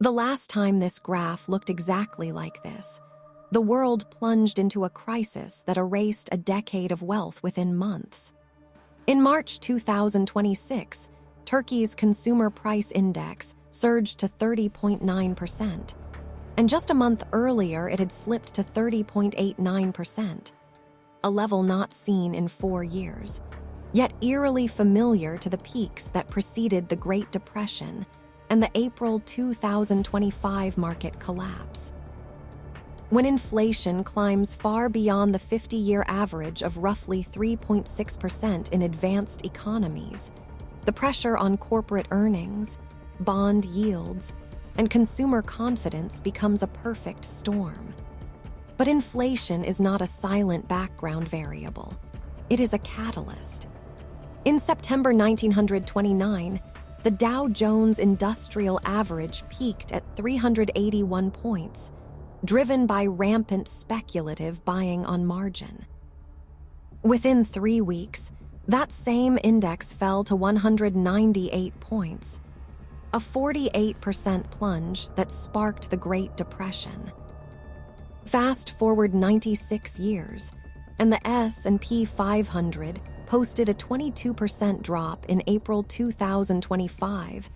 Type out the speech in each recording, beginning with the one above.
The last time this graph looked exactly like this, the world plunged into a crisis that erased a decade of wealth within months. In March 2026, Turkey's consumer price index surged to 30.9%, and just a month earlier it had slipped to 30.89%, a level not seen in 4 years, yet eerily familiar to the peaks that preceded the Great Depression and the April 2025 market collapse. When inflation climbs far beyond the 50-year average of roughly 3.6% in advanced economies, the pressure on corporate earnings, bond yields, and consumer confidence becomes a perfect storm. But inflation is not a silent background variable. It is a catalyst. In September 1929, the Dow Jones Industrial Average peaked at 381 points, driven by rampant speculative buying on margin. Within 3 weeks, that same index fell to 198 points, a 48% plunge that sparked the Great Depression. Fast forward 96 years, and the S&P 500 posted a 22% drop in April 2025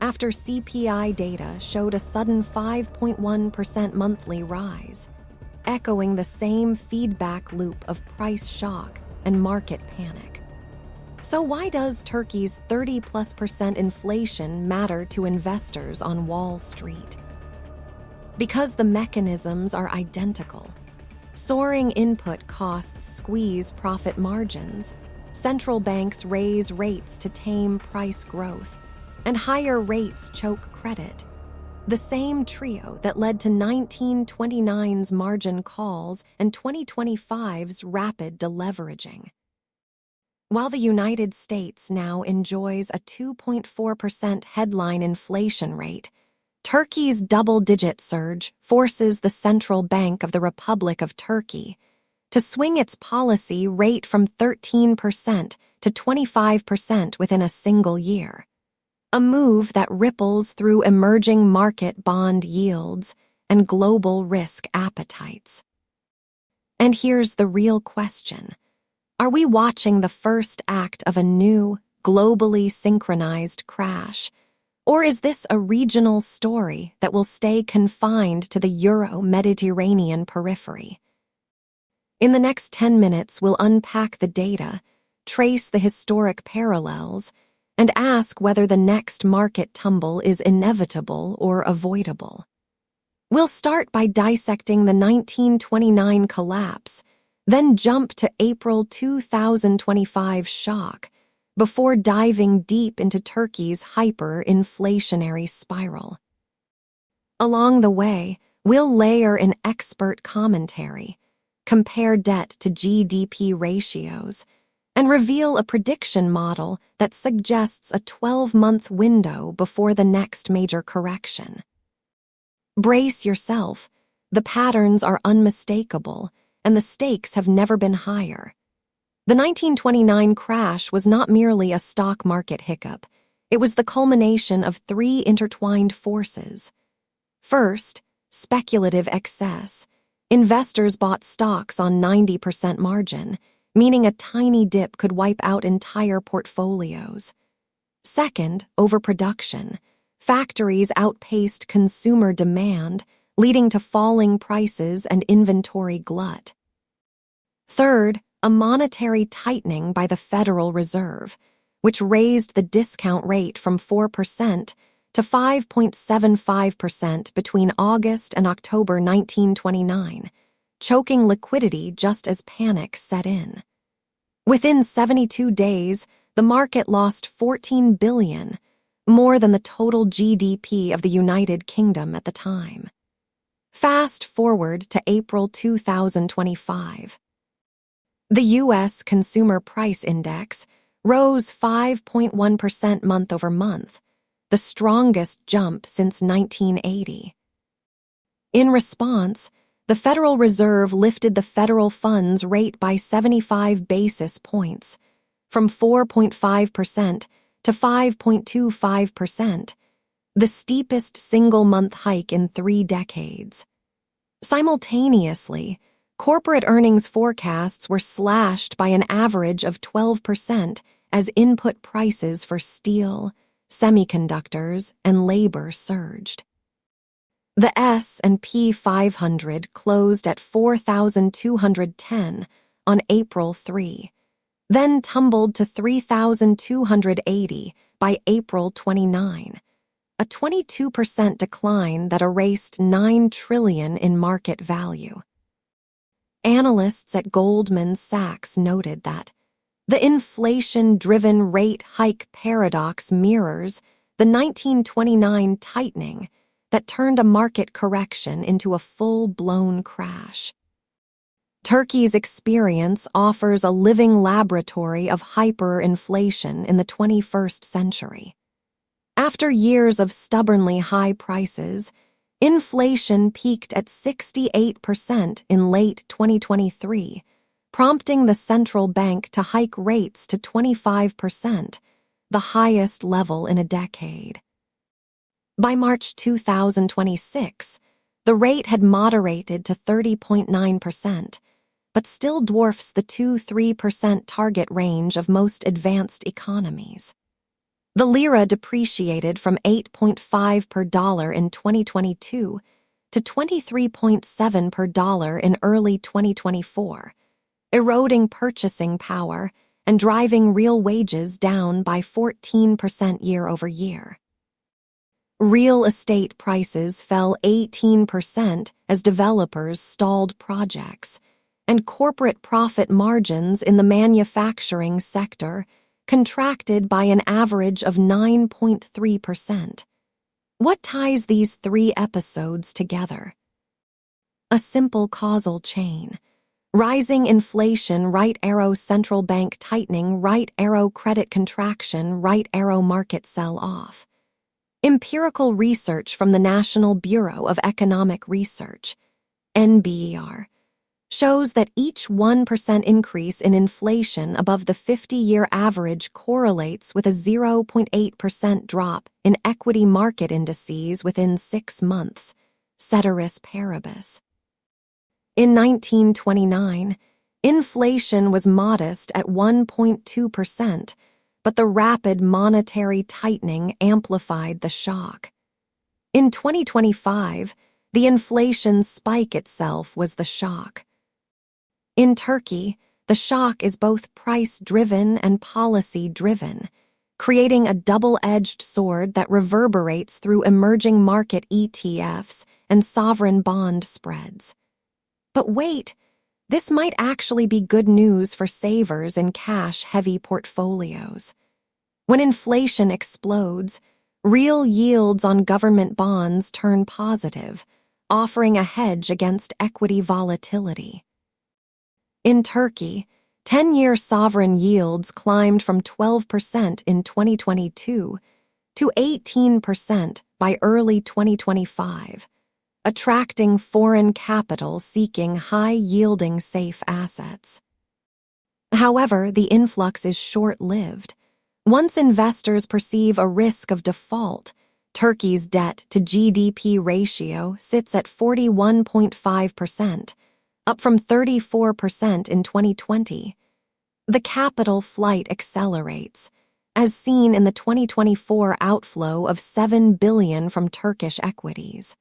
after CPI data showed a sudden 5.1% monthly rise, echoing the same feedback loop of price shock and market panic. So why does Turkey's 30+% inflation matter to investors on Wall Street? Because the mechanisms are identical. Soaring input costs squeeze profit margins, central banks raise rates to tame price growth, and higher rates choke credit. The same trio that led to 1929's margin calls and 2025's rapid deleveraging. While the United States now enjoys a 2.4% headline inflation rate, Turkey's double-digit surge forces the Central Bank of the Republic of Turkey to swing its policy rate from 13% to 25% within a single year, a move that ripples through emerging market bond yields and global risk appetites. And here's the real question. Are we watching the first act of a new, globally synchronized crash? Or is this a regional story that will stay confined to the Euro-Mediterranean periphery? In the next 10 minutes, we'll unpack the data, trace the historic parallels, and ask whether the next market tumble is inevitable or avoidable. We'll start by dissecting the 1929 collapse, then jump to April 2025 shock, before diving deep into Turkey's hyperinflationary spiral. Along the way, we'll layer in expert commentary, compare debt to GDP ratios, and reveal a prediction model that suggests a 12-month window before the next major correction. Brace yourself. The patterns are unmistakable, and the stakes have never been higher. The 1929 crash was not merely a stock market hiccup. It was the culmination of 3 intertwined forces. First, speculative excess. Investors bought stocks on 90% margin, meaning a tiny dip could wipe out entire portfolios. Second, overproduction. Factories outpaced consumer demand, leading to falling prices and inventory glut. Third, a monetary tightening by the Federal Reserve, which raised the discount rate from 4% to 5.75% between August and October 1929, choking liquidity just as panic set in. Within 72 days, the market lost $14 billion, more than the total GDP of the United Kingdom at the time. Fast forward to April 2025. The U.S. Consumer Price Index rose 5.1% month over month, the strongest jump since 1980. In response, the Federal Reserve lifted the federal funds rate by 75 basis points, from 4.5% to 5.25%, the steepest single-month hike in 3 decades. Simultaneously, corporate earnings forecasts were slashed by an average of 12% as input prices for steel, semiconductors, and labor surged. The S&P 500 closed at 4,210 on April 3, then tumbled to 3,280 by April 29, a 22% decline that erased $9 trillion in market value. Analysts at Goldman Sachs noted that the inflation-driven rate hike paradox mirrors the 1929 tightening that turned a market correction into a full-blown crash. Turkey's experience offers a living laboratory of hyperinflation in the 21st century. After years of stubbornly high prices, inflation peaked at 68% in late 2023, prompting the central bank to hike rates to 25%, the highest level in a decade. By March 2026, the rate had moderated to 30.9%, but still dwarfs the 2–3% target range of most advanced economies. The lira depreciated from 8.5 per dollar in 2022 to 23.7 per dollar in early 2024, eroding purchasing power and driving real wages down by 14% year-over-year. Real estate prices fell 18% as developers stalled projects, and corporate profit margins in the manufacturing sector contracted by an average of 9.3%. What ties these 3 episodes together? A simple causal chain. Rising inflation, right arrow central bank tightening, right arrow credit contraction, right arrow market sell-off. Empirical research from the National Bureau of Economic Research, NBER, shows that each 1% increase in inflation above the 50-year average correlates with a 0.8% drop in equity market indices within 6 months, ceteris paribus. In 1929, inflation was modest at 1.2%, but the rapid monetary tightening amplified the shock. In 2025, the inflation spike itself was the shock. In Turkey, the shock is both price-driven and policy-driven, creating a double-edged sword that reverberates through emerging market ETFs and sovereign bond spreads. But wait, this might actually be good news for savers in cash-heavy portfolios. When inflation explodes, real yields on government bonds turn positive, offering a hedge against equity volatility. In Turkey, 10-year sovereign yields climbed from 12% in 2022 to 18% by early 2025, attracting foreign capital seeking high-yielding safe assets. However, the influx is short-lived. Once investors perceive a risk of default, Turkey's debt-to-GDP ratio sits at 41.5%, up from 34% in 2020. The capital flight accelerates, as seen in the 2024 outflow of $7 billion from Turkish equities.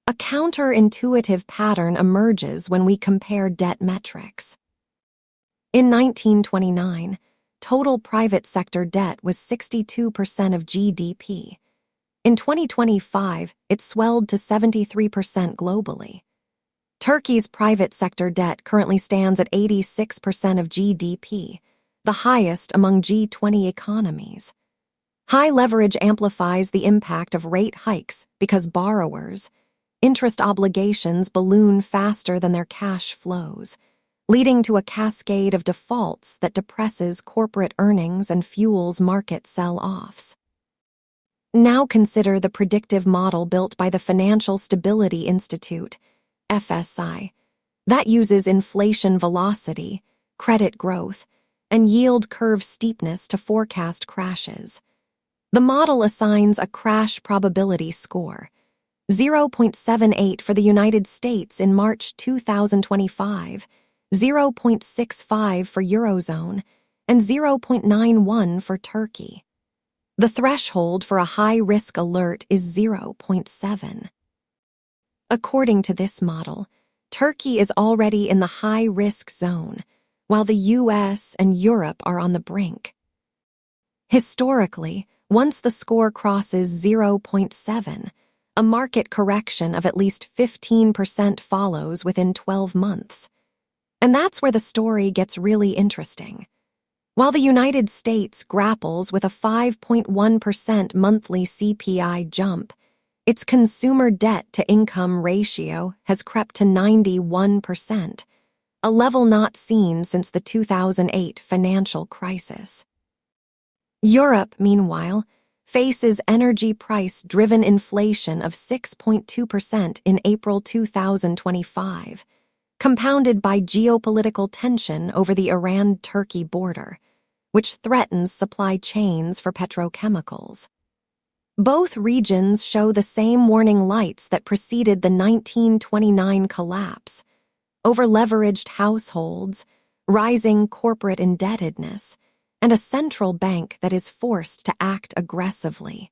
A counterintuitive pattern emerges when we compare debt metrics. In 1929, total private sector debt was 62% of GDP. In 2025, it swelled to 73% globally. Turkey's private sector debt currently stands at 86% of GDP, the highest among G20 economies. High leverage amplifies the impact of rate hikes because borrowers' interest obligations balloon faster than their cash flows, leading to a cascade of defaults that depresses corporate earnings and fuels market sell-offs. Now consider the predictive model built by the Financial Stability Institute, FSI, that uses inflation velocity, credit growth, and yield curve steepness to forecast crashes. The model assigns a crash probability score, 0.78 for the United States in March 2025, 0.65 for Eurozone, and 0.91 for Turkey. The threshold for a high-risk alert is 0.7. According to this model, Turkey is already in the high-risk zone, while the US and Europe are on the brink. Historically, once the score crosses 0.7, a market correction of at least 15% follows within 12 months. And that's where the story gets really interesting. While the United States grapples with a 5.1% monthly CPI jump, its consumer debt-to-income ratio has crept to 91%, a level not seen since the 2008 financial crisis. Europe, meanwhile, faces energy price-driven inflation of 6.2% in April 2025, compounded by geopolitical tension over the Iran-Turkey border, which threatens supply chains for petrochemicals. Both regions show the same warning lights that preceded the 1929 collapse: over-leveraged households, rising corporate indebtedness, and a central bank that is forced to act aggressively.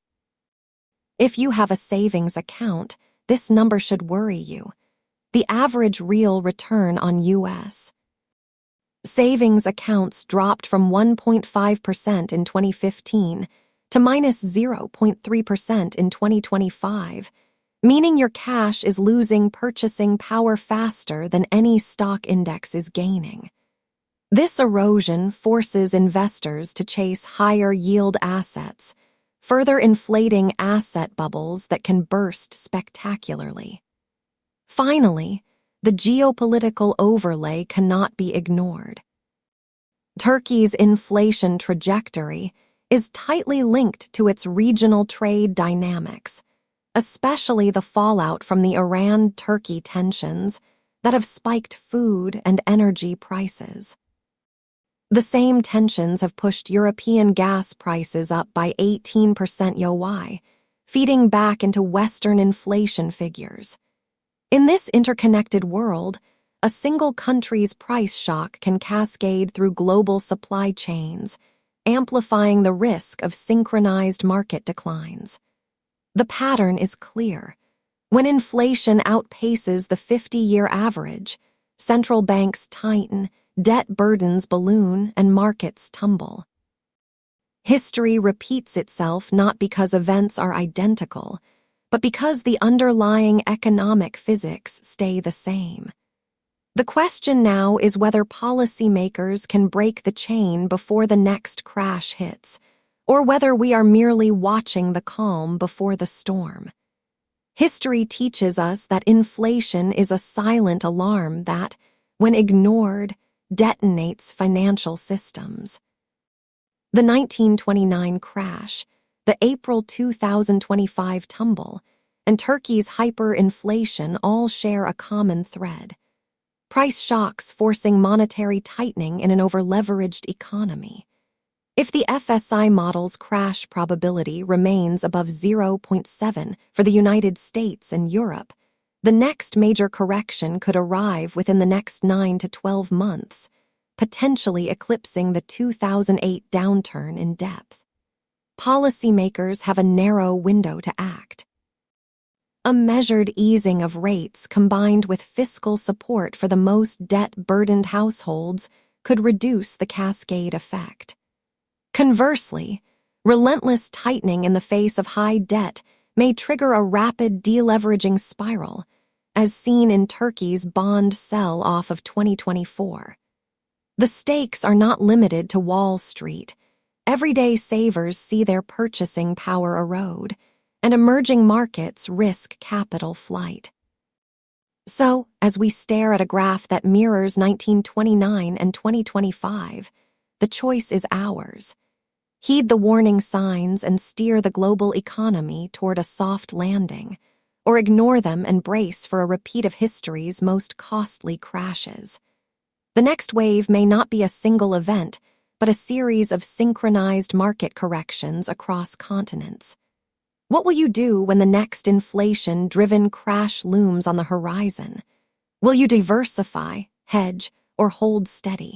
If you have a savings account, this number should worry you. The average real return on U.S. savings accounts dropped from 1.5% in 2015 to minus 0.3% in 2025, meaning your cash is losing purchasing power faster than any stock index is gaining. This erosion forces investors to chase higher yield assets, further inflating asset bubbles that can burst spectacularly. Finally, the geopolitical overlay cannot be ignored. Turkey's inflation trajectory is tightly linked to its regional trade dynamics, especially the fallout from the Iran-Turkey tensions that have spiked food and energy prices. The same tensions have pushed European gas prices up by 18% YoY, feeding back into Western inflation figures. In this interconnected world, a single country's price shock can cascade through global supply chains, amplifying the risk of synchronized market declines. The pattern is clear. When inflation outpaces the 50-year average, central banks tighten, debt burdens balloon, and markets tumble. History repeats itself not because events are identical, but because the underlying economic physics stay the same. The question now is whether policymakers can break the chain before the next crash hits, or whether we are merely watching the calm before the storm. History teaches us that inflation is a silent alarm that, when ignored, detonates financial systems. The 1929 crash, the April 2025 tumble, and Turkey's hyperinflation all share a common thread: price shocks forcing monetary tightening in an over-leveraged economy. If the FSI model's crash probability remains above 0.7 for the United States and Europe, the next major correction could arrive within the next 9 to 12 months, potentially eclipsing the 2008 downturn in depth. Policymakers have a narrow window to act. A measured easing of rates combined with fiscal support for the most debt-burdened households could reduce the cascade effect. Conversely, relentless tightening in the face of high debt may trigger a rapid deleveraging spiral, as seen in Turkey's bond sell-off of 2024. The stakes are not limited to Wall Street. Everyday savers see their purchasing power erode, and emerging markets risk capital flight. So, as we stare at a graph that mirrors 1929 and 2025, the choice is ours. Heed the warning signs and steer the global economy toward a soft landing, or ignore them and brace for a repeat of history's most costly crashes. The next wave may not be a single event, but a series of synchronized market corrections across continents. What will you do when the next inflation-driven crash looms on the horizon? Will you diversify, hedge, or hold steady?